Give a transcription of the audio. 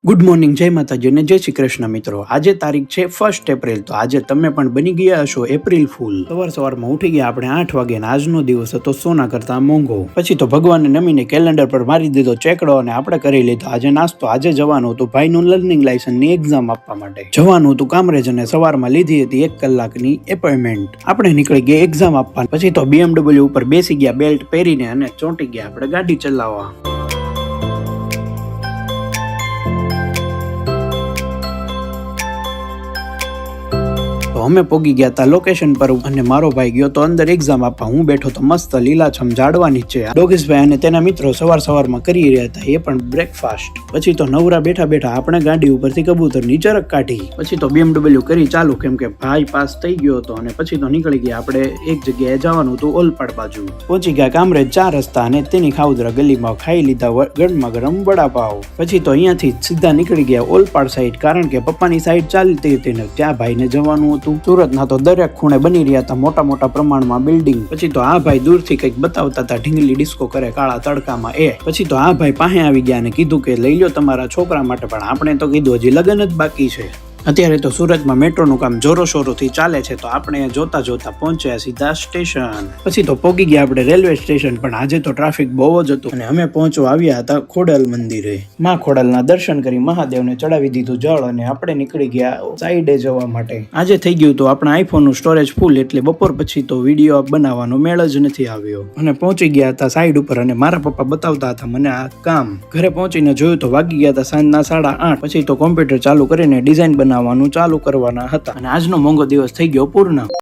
Good morning, જય માતાજી અને જય શ્રી કૃષ્ણ મિત્રો. આજે તારીખ છે 1 એપ્રિલ. તો આજે તમે પણ બની ગયા હશો એપ્રિલ ફૂલ. સવારમાં ઉઠી ગયા આપણે 8 વાગે અને આજનો દિવસ હતો સોના કરતા મોંઘો. પછી તો ભગવાનને નમીને કેલેન્ડર પર મારી દીધો ચેકડો અને આપણે કરી લીધો આજે નાસ્તો. આજે જવાનું હતું ભાઈનું લર્નિંગ લાયસન્સની એક્ઝામ આપવા માટે. જવાનું હતું કામરેજ અને સવારમાં લીધી હતી 1 કલાકની એપોઇન્ટમેન્ટ. આપણે નીકળી ગયા એક્ઝામ આપવા. પછી તો BMW ઉપર બેસી ગયા બેલ્ટ પહેરીને અને ચોંટી ગયા આપણે ગાડી ચલાવવા. અમે પોગી ગયા હતા લોકેશન પર અને મારો ભાઈ ગયો તો અંદર એક્ઝામ આપવા. હું બેઠો તો મસ્ત લીલાછમ ઝાડવા નીચે. ડોગેશભાઈ અને તેના મિત્રો સવારમાં કરી રહ્યા હતા એ પણ બ્રેકફાસ્ટ. પછી તો નવરા બેઠા બેઠા આપણે ગાડી ઉપરથી કબૂતરની ચરક કાઢી. પછી તો BMW કરી ચાલુ કેમ કે ભાઈ પાસ થઈ ગયો હતો અને પછી તો નીકળી ગયા આપણે એક જગ્યાએ જવાનું હતું ઓલપાડ બાજુ. પહોંચી ગયા કામરેજ 4 રસ્તા અને તેની ખાઉદરા ગલીમાં ખાઈ લીધા ગરમા ગરમ વડાપાવ. પછી તો અહીંયાથી સીધા નીકળી ગયા ઓલપાડ સાઈડ કારણ કે પપ્પાની સાઈડ ચાલતી હતી ને ત્યાં ભાઈને જવાનું હતું. સુરતના તો દરેક ખૂણે બની રહ્યા હતા મોટા પ્રમાણમાં બિલ્ડિંગ. પછી તો આ ભાઈ દૂરથી કંઈક બતાવતા હતા ઢીંગલી ડિસ્કો કરે કાળા તડકામાં એ. પછી તો આ ભાઈ પાસે આવી ગયા અને કીધું કે લઈ લો તમારા છોકરા માટે, પણ આપણે તો કીધું હજી લગ્ન જ બાકી છે. અત્યારે તો સુરતમાં મેટ્રોનું કામ જોરો શોરોથી ચાલે છે તો આપણે જોતા પહોંચ્યા સીધા સ્ટેશન. પછી તો પોગી ગયા આપણે રેલવે સ્ટેશન, પણ આજે તો ટ્રાફિક બહુ જ હતું અને અમે પહોંચવા આવ્યા હતા ખોડલ મંદિરે. માં ખોડલના દર્શન કરી મહાદેવને ચડાવી દીધું જળ અને આપણે નીકળી ગયા સાઈડે જવા માટે. આજે થઈ ગયું તો આપણા આઈફોનનું સ્ટોરેજ ફૂલ એટલે બપોર પછી તો વિડીયો બનાવવાનો મેળ જ નથી આવ્યો અને પહોંચી ગયા હતા સાઈડ ઉપર અને મારા પપ્પા બતાવતા હતા મને આ કામ. ઘરે પહોંચીને જોયું તો વાગી ગયા હતા સાંજના 8:30. પછી તો કોમ્પ્યુટર ચાલુ કરીને ડિઝાઇન બનાવવાનું ચાલુ કરવાના હતા અને આજનો મોંઘો દિવસ થઈ ગયો પૂર્ણ.